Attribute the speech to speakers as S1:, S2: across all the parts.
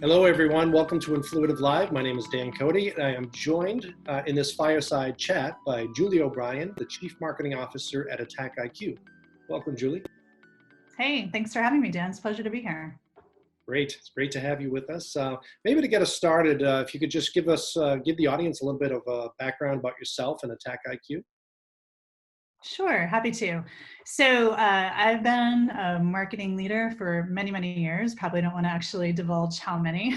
S1: Hello, everyone. Welcome to Influitive Live. My name is Dan Cody, and I am joined in this fireside chat by Julie O'Brien, the Chief Marketing Officer at AttackIQ. Welcome, Julie.
S2: Hey, thanks for having me, Dan. It's a pleasure to be here.
S1: Great. It's great to have you with us. Maybe to get us started, if you could just give the audience a little bit of a background about yourself and AttackIQ.
S2: Sure, happy to. So I've been a marketing leader for many, many years. Probably don't want to actually divulge how many.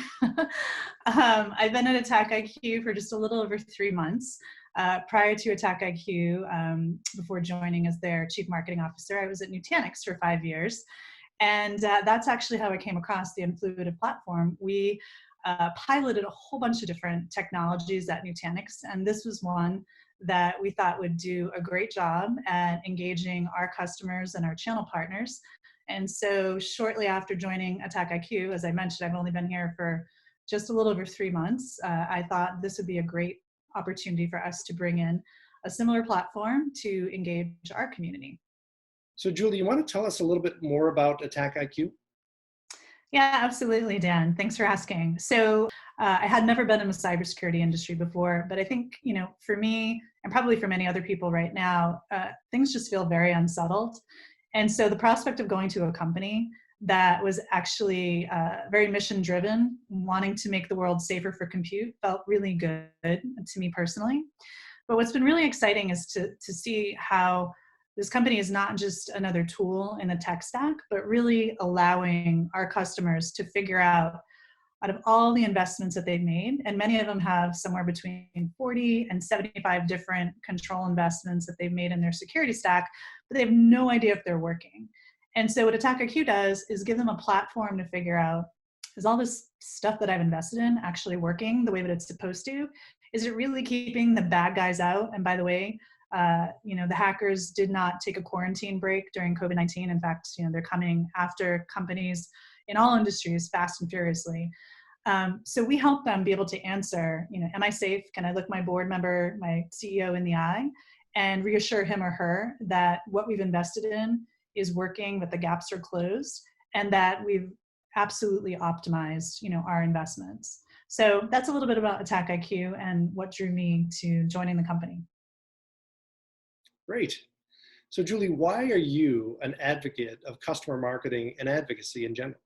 S2: I've been at AttackIQ for just a little over 3 months. Prior to AttackIQ, before joining as their Chief Marketing Officer, I was at Nutanix for 5 years. And that's actually how I came across the Influitive platform. We piloted a whole bunch of different technologies at Nutanix, and this was one that we thought would do a great job at engaging our customers and our channel partners. And so shortly after joining AttackIQ, as I mentioned, I've only been here for just a little over 3 months. I thought this would be a great opportunity for us to bring in a similar platform to engage our community.
S1: So, Julie, you want to tell us a little bit more about AttackIQ?
S2: Yeah, absolutely, Dan. Thanks for asking. So I had never been in the cybersecurity industry before, but I think, for me, and probably for many other people right now, things just feel very unsettled. And so the prospect of going to a company that was actually very mission driven, wanting to make the world safer for compute, felt really good to me personally. But what's been really exciting is to see how this company is not just another tool in the tech stack, but really allowing our customers to figure out of all the investments that they've made, and many of them have somewhere between 40 and 75 different control investments that they've made in their security stack, but they have no idea if they're working. And so what AttackIQ does is give them a platform to figure out, is all this stuff that I've invested in actually working the way that it's supposed to? Is it really keeping the bad guys out? And by the way, the hackers did not take a quarantine break during COVID-19. In fact, they're coming after companies in all industries fast and furiously. So we help them be able to answer, am I safe? Can I look my board member, my CEO in the eye and reassure him or her that what we've invested in is working, that the gaps are closed, and that we've absolutely optimized, our investments. So that's a little bit about AttackIQ and what drew me to joining the company.
S1: Great. So, Julie, why are you an advocate of customer marketing and advocacy in general?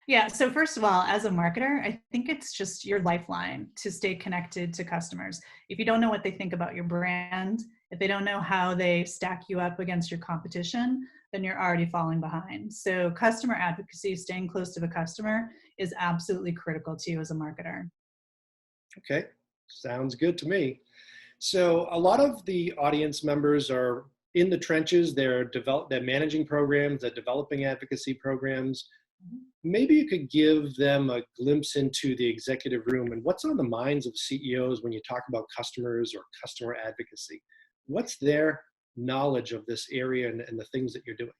S2: Yeah, so first of all, as a marketer, I think it's just your lifeline to stay connected to customers. If you don't know what they think about your brand, if they don't know how they stack you up against your competition, then you're already falling behind. So customer advocacy, staying close to the customer, is absolutely critical to you as a marketer.
S1: Okay, sounds good to me. So a lot of the audience members are in the trenches. They're managing programs, they're developing advocacy programs. Maybe you could give them a glimpse into the executive room and what's on the minds of CEOs when you talk about customers or customer advocacy. What's their knowledge of this area and the things that you're doing?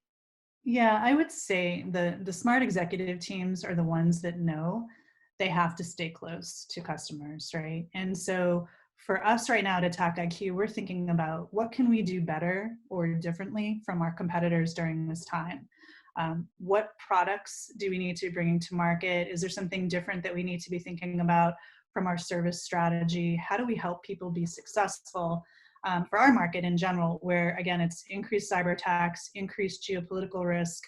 S2: Yeah, I would say the smart executive teams are the ones that know they have to stay close to customers, right? And so for us right now at AttackIQ, we're thinking about what can we do better or differently from our competitors during this time? What products do we need to bring to market? Is there something different that we need to be thinking about from our service strategy? How do we help people be successful for our market in general, where again, it's increased cyber attacks, increased geopolitical risk,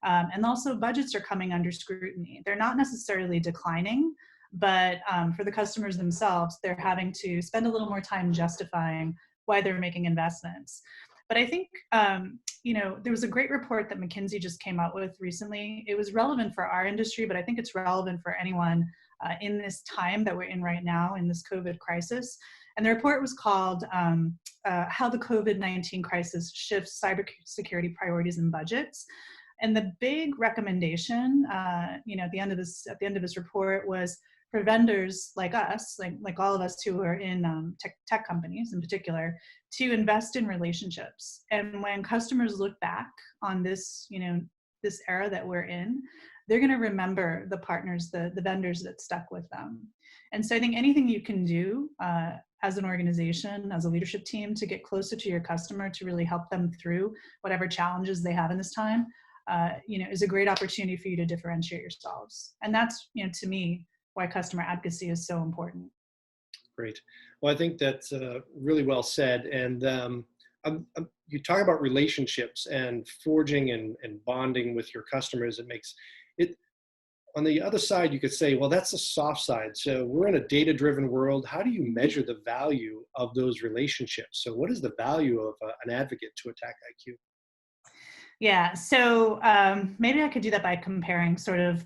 S2: and also budgets are coming under scrutiny. They're not necessarily declining, but for the customers themselves, they're having to spend a little more time justifying why they're making investments. But I think, there was a great report that McKinsey just came out with recently. It was relevant for our industry, but I think it's relevant for anyone in this time that we're in right now, in this COVID crisis. And the report was called How the COVID-19 Crisis Shifts Cybersecurity Priorities and Budgets. And the big recommendation, at the end of this report was for vendors like us, like all of us who are in tech companies in particular, to invest in relationships. And when customers look back on this, this era that we're in, they're going to remember the partners, the vendors that stuck with them. And so I think anything you can do as an organization, as a leadership team, to get closer to your customer, to really help them through whatever challenges they have in this time, is a great opportunity for you to differentiate yourselves. And that's, to me, why customer advocacy is so important.
S1: Great. Well, I think that's really well said. And you talk about relationships and forging and bonding with your customers. It makes it, on the other side, you could say, well, that's the soft side. So we're in a data-driven world. How do you measure the value of those relationships? So what is the value of an advocate to AttackIQ?
S2: Yeah, so maybe I could do that by comparing sort of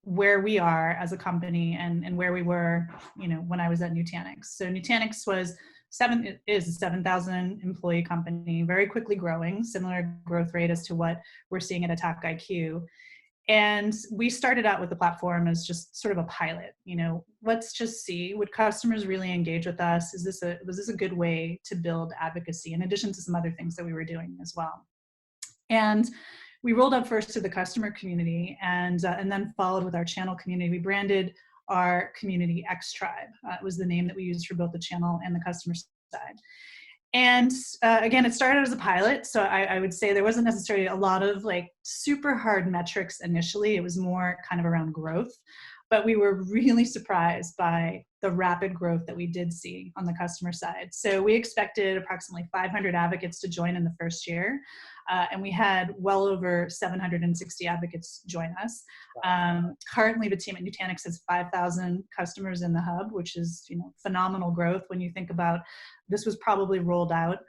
S2: where we are as a company and where we were, when I was at Nutanix. So Nutanix is a 7,000 employee company, very quickly growing, similar growth rate as to what we're seeing at AttackIQ. And we started out with the platform as just sort of a pilot. Let's just see, would customers really engage with us? Was this a good way to build advocacy, in addition to some other things that we were doing as well? And we rolled out first to the customer community, and then followed with our channel community. We branded our community X Tribe. It was the name that we used for both the channel and the customer side. And again, it started as a pilot, so I would say there wasn't necessarily a lot of like super hard metrics initially. It was more kind of around growth, but we were really surprised by the rapid growth that we did see on the customer side. So we expected approximately 500 advocates to join in the first year, and we had well over 760 advocates join us. Currently, the team at Nutanix has 5,000 customers in the hub, which is phenomenal growth when you think about this was probably rolled out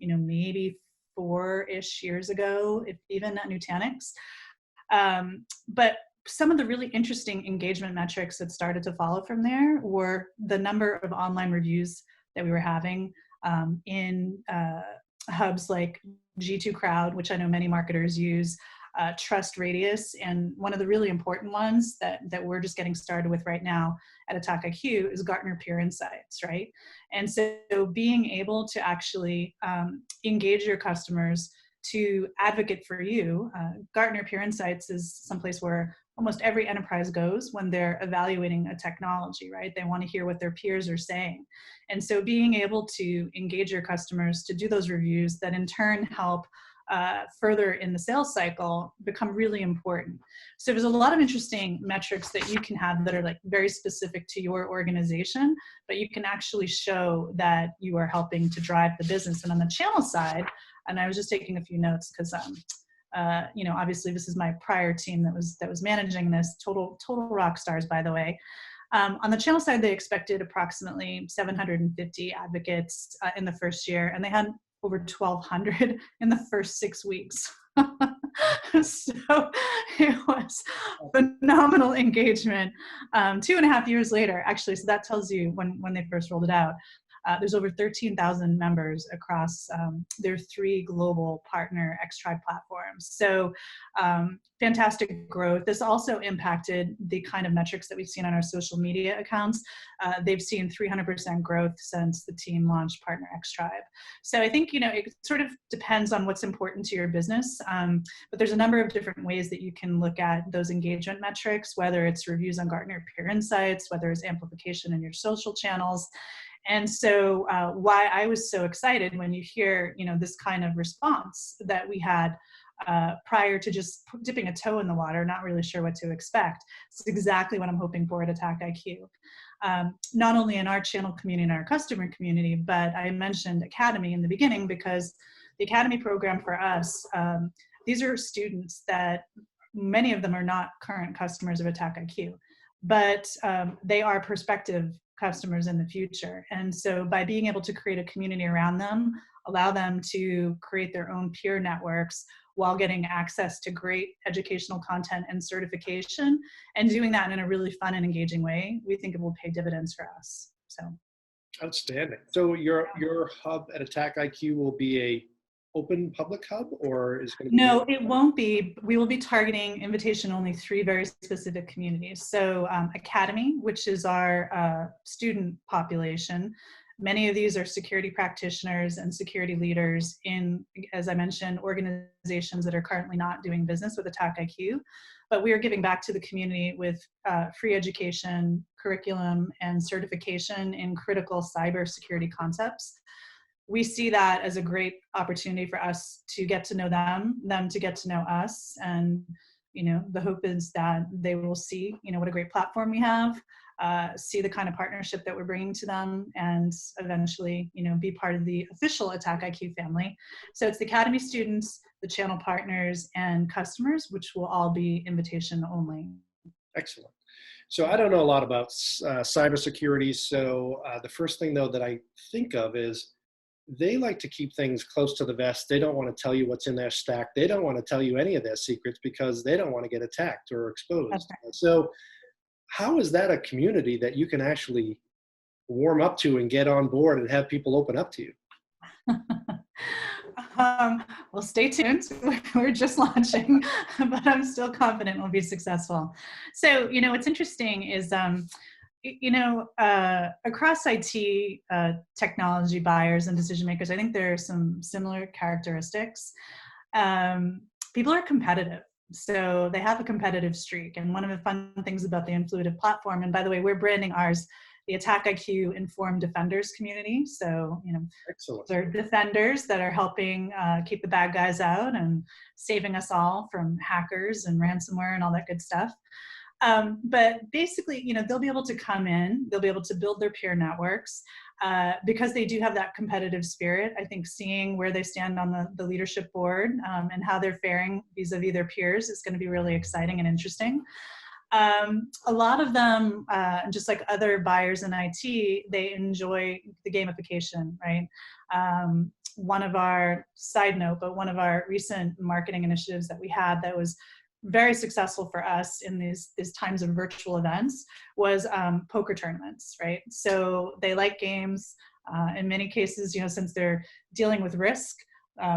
S2: maybe 4-ish years ago, if even at Nutanix. But some of the really interesting engagement metrics that started to follow from there were the number of online reviews that we were having in hubs like G2 Crowd, which I know many marketers use, Trust Radius, and one of the really important ones that we're just getting started with right now at AttackIQ is Gartner Peer Insights, right? And so being able to actually engage your customers to advocate for you, Gartner Peer Insights is someplace where almost every enterprise goes when they're evaluating a technology, right? They want to hear what their peers are saying. And so being able to engage your customers to do those reviews that in turn help further in the sales cycle become really important. So there's a lot of interesting metrics that you can have that are like very specific to your organization, but you can actually show that you are helping to drive the business. And on the channel side, and I was just taking a few notes because obviously this is my prior team that was managing this, total rock stars, by the way. On the channel side, they expected approximately 750 advocates in the first year, and they had over 1,200 in the first 6 weeks. So it was phenomenal engagement. 2.5 years later, actually, so that tells you when they first rolled it out. There's over 13,000 members across their 3 global partner X Tribe platforms. So fantastic growth. This also impacted the kind of metrics that we've seen on our social media accounts. They've seen 300% growth since the team launched Partner X Tribe. So I think, it sort of depends on what's important to your business. But there's a number of different ways that you can look at those engagement metrics, whether it's reviews on Gartner Peer Insights, whether it's amplification in your social channels. And so why I was so excited when you hear, this kind of response that we had prior to just dipping a toe in the water, not really sure what to expect. It's exactly what I'm hoping for at AttackIQ. Not only in our channel community and our customer community, but I mentioned Academy in the beginning because the Academy program for us, these are students that many of them are not current customers of AttackIQ, but they are prospective customers in the future. And so by being able to create a community around them, allow them to create their own peer networks while getting access to great educational content and certification, and doing that in a really fun and engaging way, we think it will pay dividends for us. So
S1: outstanding. So your hub at AttackIQ will be a open public hub, or is it going to be?
S2: No, it won't be. We will be targeting invitation only 3 very specific communities. So Academy, which is our student population. Many of these are security practitioners and security leaders in, as I mentioned, organizations that are currently not doing business with AttackIQ. But we are giving back to the community with free education, curriculum, and certification in critical cybersecurity concepts. we see that as a great opportunity for us to get to know them to get to know us. And, the hope is that they will see, what a great platform we have, see the kind of partnership that we're bringing to them, and eventually, be part of the official AttackIQ family. So it's the Academy students, the channel partners, and customers, which will all be invitation only.
S1: Excellent. So I don't know a lot about cybersecurity. So the first thing, though, that I think of is they like to keep things close to the vest. They don't want to tell you what's in their stack. They don't want to tell you any of their secrets because they don't want to get attacked or exposed.
S2: Right.
S1: So how is that a community that you can actually warm up to and get on board and have people open up to you?
S2: Well, stay tuned. We're just launching, but I'm still confident we'll be successful. So, what's interesting is, across IT technology buyers and decision makers, I think there are some similar characteristics. People are competitive. So they have a competitive streak. And one of the fun things about the Influitive platform, and by the way, we're branding ours the AttackIQ Informed Defenders community. So,
S1: Excellent.
S2: they're defenders that are helping keep the bad guys out and saving us all from hackers and ransomware and all that good stuff. But basically, they'll be able to come in, they'll be able to build their peer networks because they do have that competitive spirit. I think seeing where they stand on the leadership board and how they're faring vis-a-vis their peers is going to be really exciting and interesting. A lot of them, just like other buyers in IT, they enjoy the gamification, right? One of our one of our recent marketing initiatives that we had that was very successful for us in these times of virtual events was poker tournaments, right? So they like games. In many cases, since they're dealing with risk,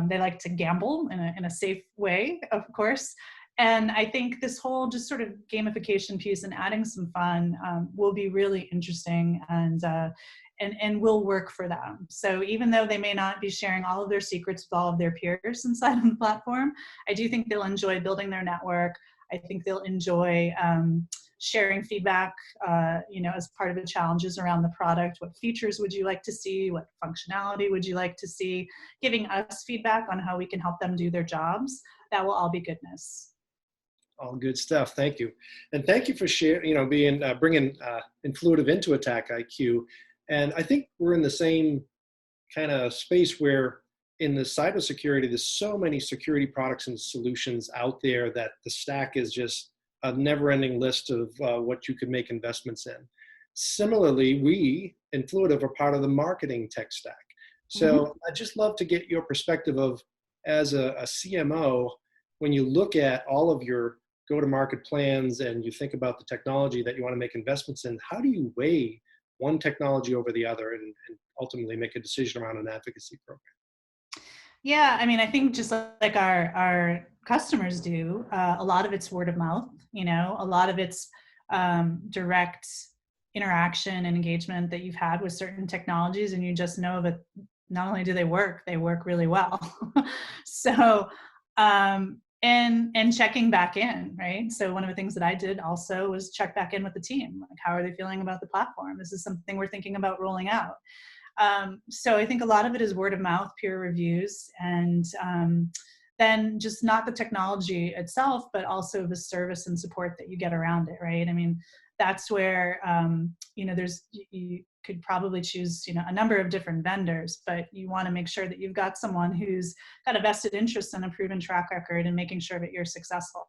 S2: they like to gamble in a safe way, of course. And I think this whole just sort of gamification piece and adding some fun will be really interesting and will work for them. So even though they may not be sharing all of their secrets with all of their peers inside of the platform, I do think they'll enjoy building their network. I think they'll enjoy sharing feedback, as part of the challenges around the product. What features would you like to see? What functionality would you like to see? Giving us feedback on how we can help them do their jobs. That will all be goodness.
S1: All good stuff. Thank you. And thank you for sharing, bringing Influitive into AttackIQ. And I think we're in the same kind of space where in the cybersecurity, there's so many security products and solutions out there that the stack is just a never-ending list of what you could make investments in. Similarly, we, Influitive, are part of the marketing tech stack. So I'd just love to get your perspective of, as a CMO, when you look at all of your go-to-market plans and you think about the technology that you want to make investments in, how do you weigh one technology over the other and ultimately make a decision around an advocacy program?
S2: Yeah, I think just like our customers do, a lot of it's word of mouth, a lot of it's direct interaction and engagement that you've had with certain technologies, and you just know that not only do they work really well. So, and checking back in, right? So one of the things that I did also was check back in with the team. Like, how are they feeling about the platform? This is something we're thinking about rolling out. So I think a lot of it is word of mouth, peer reviews, and then just not the technology itself, but also the service and support that you get around it, right? That's where, you could probably choose, a number of different vendors, but you want to make sure that you've got someone who's got a vested interest and a proven track record in making sure that you're successful.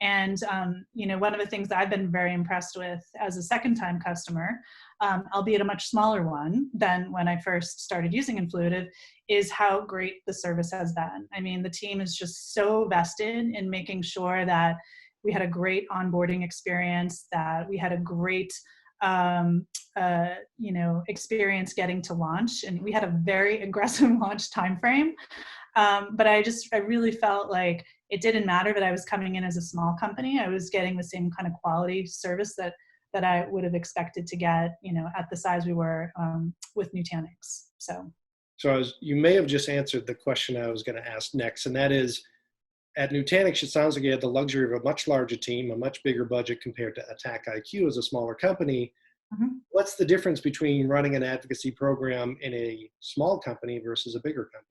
S2: And, one of the things I've been very impressed with as a second-time customer, albeit a much smaller one than when I first started using Influitive, is how great the service has been. The team is just so vested in making sure that we had a great onboarding experience, that we had a great experience getting to launch, and we had a very aggressive launch timeframe. But I really felt like it didn't matter that I was coming in as a small company. I was getting the same kind of quality service that I would have expected to get, at the size we were with Nutanix. So
S1: you may have just answered the question I was going to ask next, and that is, at Nutanix, it sounds like you had the luxury of a much larger team, a much bigger budget compared to AttackIQ as a smaller company.
S2: Mhm.
S1: What's the difference between running an advocacy program in a small company versus a bigger company?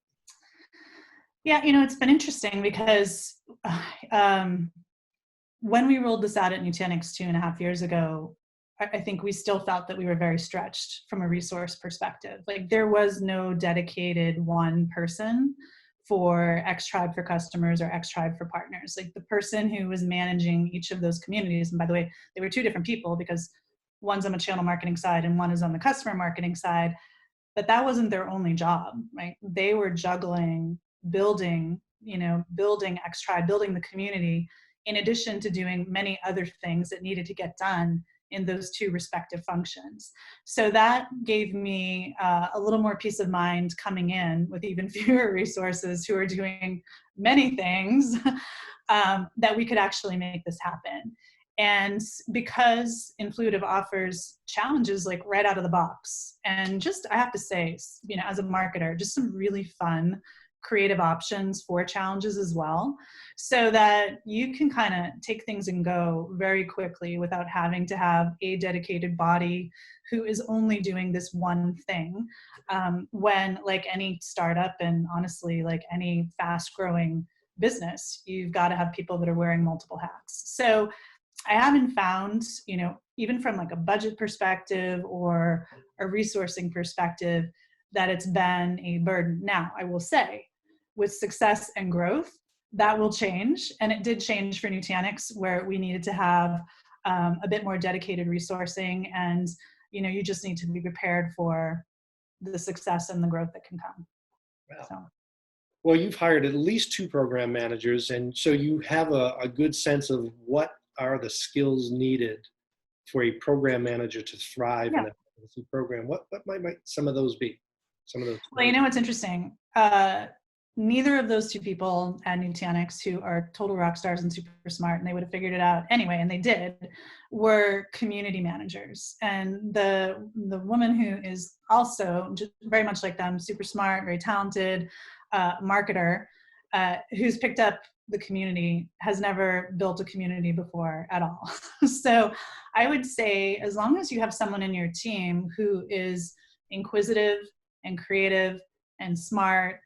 S2: Yeah, it's been interesting because um, when we rolled this out at Nutanix 2.5 years ago, I think we still felt that we were very stretched from a resource perspective. Like there was no dedicated one person for X Tribe for customers or X Tribe for partners. Like the person who was managing each of those communities, and by the way, they were two different people because one's on the channel marketing side and one is on the customer marketing side, but that wasn't their only job, right? They were juggling, building X Tribe, building the community, in addition to doing many other things that needed to get done in those two respective functions. So that gave me a little more peace of mind coming in with even fewer resources who are doing many things that we could actually make this happen. And because Influitive offers challenges like right out of the box, and just, I have to say, as a marketer, just some really fun, creative options for challenges as well, so that you can kind of take things and go very quickly without having to have a dedicated body who is only doing this one thing. When, like any startup, and honestly, like any fast growing business, you've got to have people that are wearing multiple hats. So I haven't found, even from like a budget perspective or a resourcing perspective, that it's been a burden. Now, I will say, with success and growth, that will change. And it did change for Nutanix, where we needed to have a bit more dedicated resourcing. And, you just need to be prepared for the success and the growth that can come.
S1: Wow.
S2: So.
S1: Well, you've hired at least 2 program managers, and so you have a good sense of what are the skills needed for a program manager to thrive
S2: Yeah.
S1: in a advocacy program. What might some of those be? Some of those.
S2: Well, what's interesting. Neither of those two people at Nutanix, who are total rock stars and super smart, and they would have figured it out anyway, and they did, were community managers. And the woman who is also just very much like them, super smart, very talented marketer, who's picked up the community, has never built a community before at all. So I would say, as long as you have someone in your team who is inquisitive and creative and smart,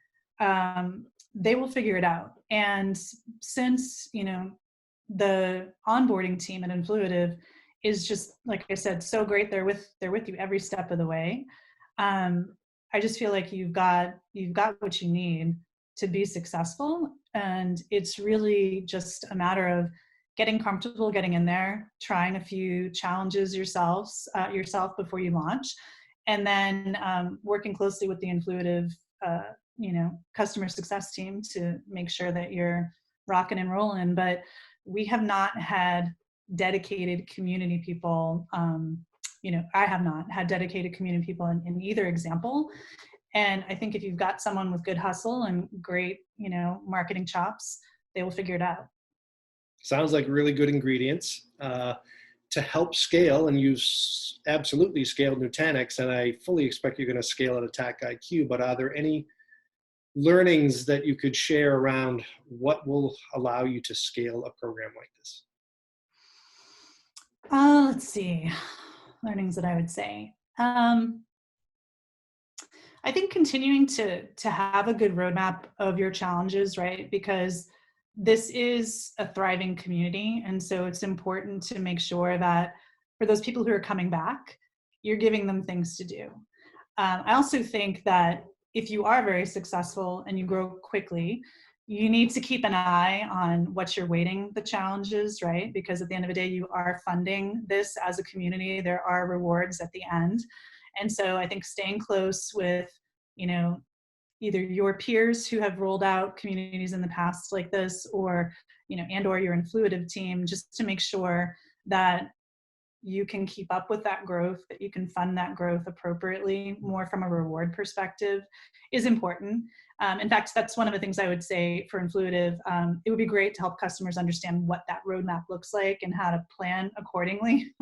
S2: they will figure it out. And since, the onboarding team at Influitive is just, like I said, so great, they're with you every step of the way. I just feel like you've got what you need to be successful. And it's really just a matter of getting comfortable, getting in there, trying a few challenges yourself before you launch, and then working closely with the Influitive, customer success team to make sure that you're rocking and rolling. But we have not had dedicated community people. I have not had dedicated community people in either example. And I think if you've got someone with good hustle and great, marketing chops, they will figure it out.
S1: Sounds like really good ingredients to help scale, and you've absolutely scaled Nutanix, and I fully expect you're going to scale at AttackIQ, but are there any learnings that you could share around what will allow you to scale a program like this?
S2: Let's see. Learnings that I would say. I think continuing to have a good roadmap of your challenges, right? Because this is a thriving community. And so it's important to make sure that for those people who are coming back, you're giving them things to do. I also think that if you are very successful and you grow quickly, you need to keep an eye on what you're weighting the challenges, right? Because at the end of the day, you are funding this as a community. There are rewards at the end. And so I think staying close with, either your peers who have rolled out communities in the past like this, or, and or your Influitive team, just to make sure that you can keep up with that growth, that you can fund that growth appropriately, more from a reward perspective, is important. In fact, that's one of the things I would say for Influitive. It would be great to help customers understand what that roadmap looks like and how to plan accordingly.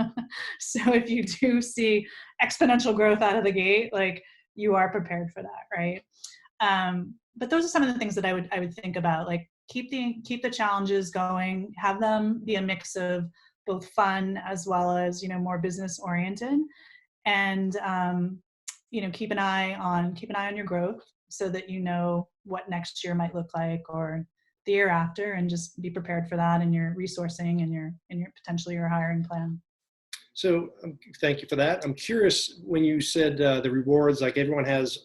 S2: So if you do see exponential growth out of the gate, like, you are prepared for that, right? But those are some of the things that I would think about, like keep the challenges going, have them be a mix of both fun as well as, more business oriented. and keep an eye on your growth so that you know what next year might look like or the year after, and just be prepared for that in your resourcing and your potentially your hiring plan.
S1: So thank you for that. I'm curious, when you said the rewards, like everyone has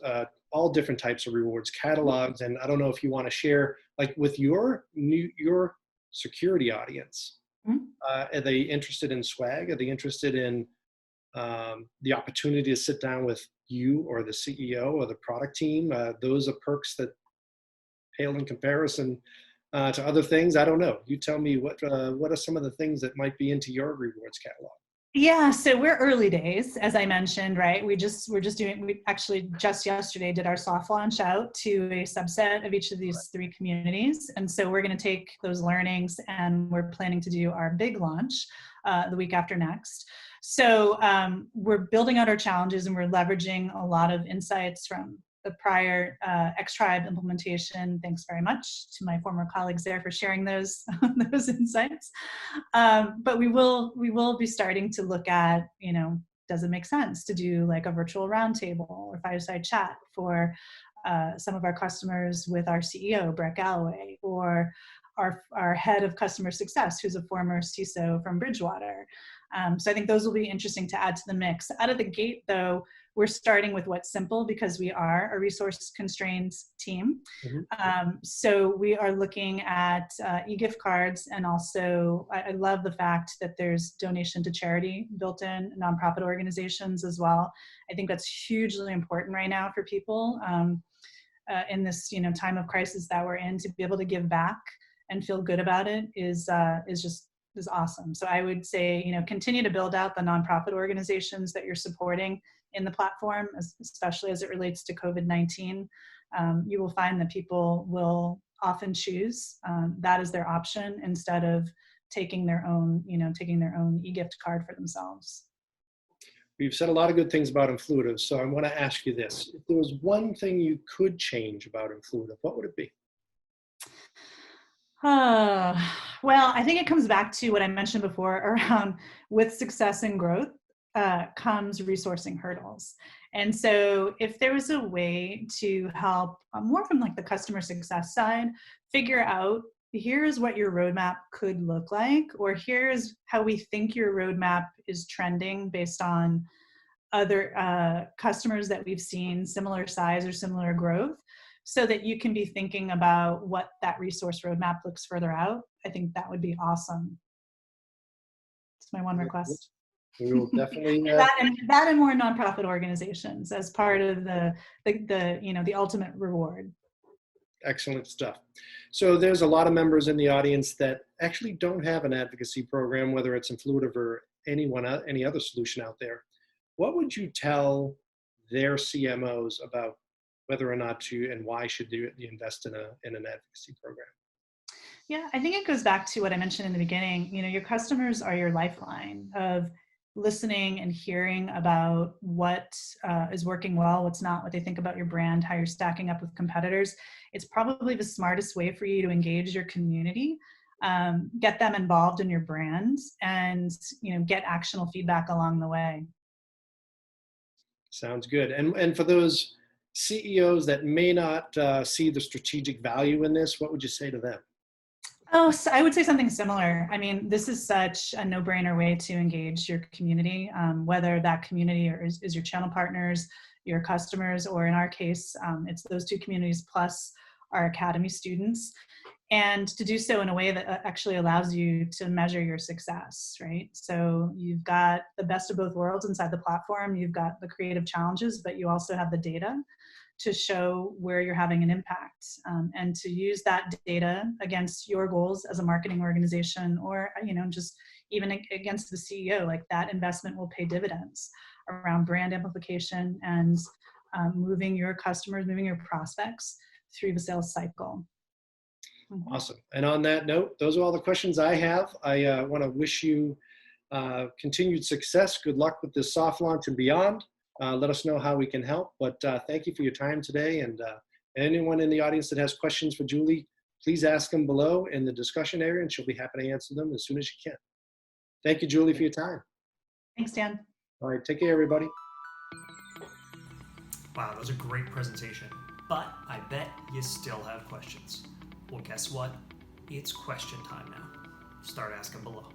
S1: all different types of rewards, catalogs, and I don't know if you want to share, like with your security audience, are they interested in swag? Are they interested in the opportunity to sit down with you or the CEO or the product team? Those are perks that pale in comparison to other things. I don't know. You tell me, what are some of the things that might be into your rewards catalog?
S2: Yeah, so we're early days, as I mentioned, right? We actually just yesterday did our soft launch out to a subset of each of these 3 communities. And so we're going to take those learnings, and we're planning to do our big launch the week after next. So we're building out our challenges, and we're leveraging a lot of insights from the prior X-Tribe implementation. Thanks very much to my former colleagues there for sharing those those insights. But we will be starting to look at, does it make sense to do like a virtual roundtable or fireside chat for some of our customers with our CEO, Brett Galloway, or our head of customer success, who's a former CISO from Bridgewater. So I think those will be interesting to add to the mix. Out of the gate, though, we're starting with what's simple because we are a resource-constrained team. So we are looking at e-gift cards, and also I love the fact that there's donation to charity built in, nonprofit organizations as well. I think that's hugely important right now for people in this time of crisis that we're in. To be able to give back and feel good about it is awesome. So I would say, continue to build out the nonprofit organizations that you're supporting in the platform, especially as it relates to COVID-19. You will find that people will often choose that as their option instead of taking their own e-gift card for themselves.
S1: We've said a lot of good things about Influitive, so I want to ask you this. If there was one thing you could change about Influitive, what would it be?
S2: Well, I think it comes back to what I mentioned before around with success and growth comes resourcing hurdles. And so if there was a way to help more from like the customer success side, figure out here's what your roadmap could look like, or here's how we think your roadmap is trending based on other customers that we've seen similar size or similar growth, so that you can be thinking about what that resource roadmap looks further out. I think that would be awesome. It's my one request.
S1: We will definitely
S2: that and more nonprofit organizations as part of the ultimate reward.
S1: Excellent stuff. So there's a lot of members in the audience that actually don't have an advocacy program, whether it's Influitive or any other solution out there. What would you tell their CMOs about whether or not to and why should they invest in an advocacy program?
S2: Yeah, I think it goes back to what I mentioned in the beginning. Your customers are your lifeline of listening and hearing about what is working well, what's not, what they think about your brand, how you're stacking up with competitors. It's probably the smartest way for you to engage your community, get them involved in your brand, and get actionable feedback along the way.
S1: Sounds good. And for those CEOs that may not see the strategic value in this, what would you say to them?
S2: Oh, so I would say something similar. I mean, this is such a no-brainer way to engage your community, whether that community is your channel partners, your customers, or in our case, it's those 2 communities plus our academy students, and to do so in a way that actually allows you to measure your success, right? So you've got the best of both worlds inside the platform. You've got the creative challenges, but you also have the data to show where you're having an impact, and to use that data against your goals as a marketing organization, or just even against the CEO. Like, that investment will pay dividends around brand amplification and moving your customers, moving your prospects through the sales cycle.
S1: Awesome. And on that note, those are all the questions I have. I want to wish you continued success. Good luck with this soft launch and beyond. Let us know how we can help. But thank you for your time today. And anyone in the audience that has questions for Julie, please ask them below in the discussion area, and she'll be happy to answer them as soon as she can. Thank you, Julie, for your time.
S2: Thanks, Dan.
S1: All right. Take care, everybody.
S3: Wow, that was a great presentation. But I bet you still have questions. Well, guess what? It's question time now. Start asking below.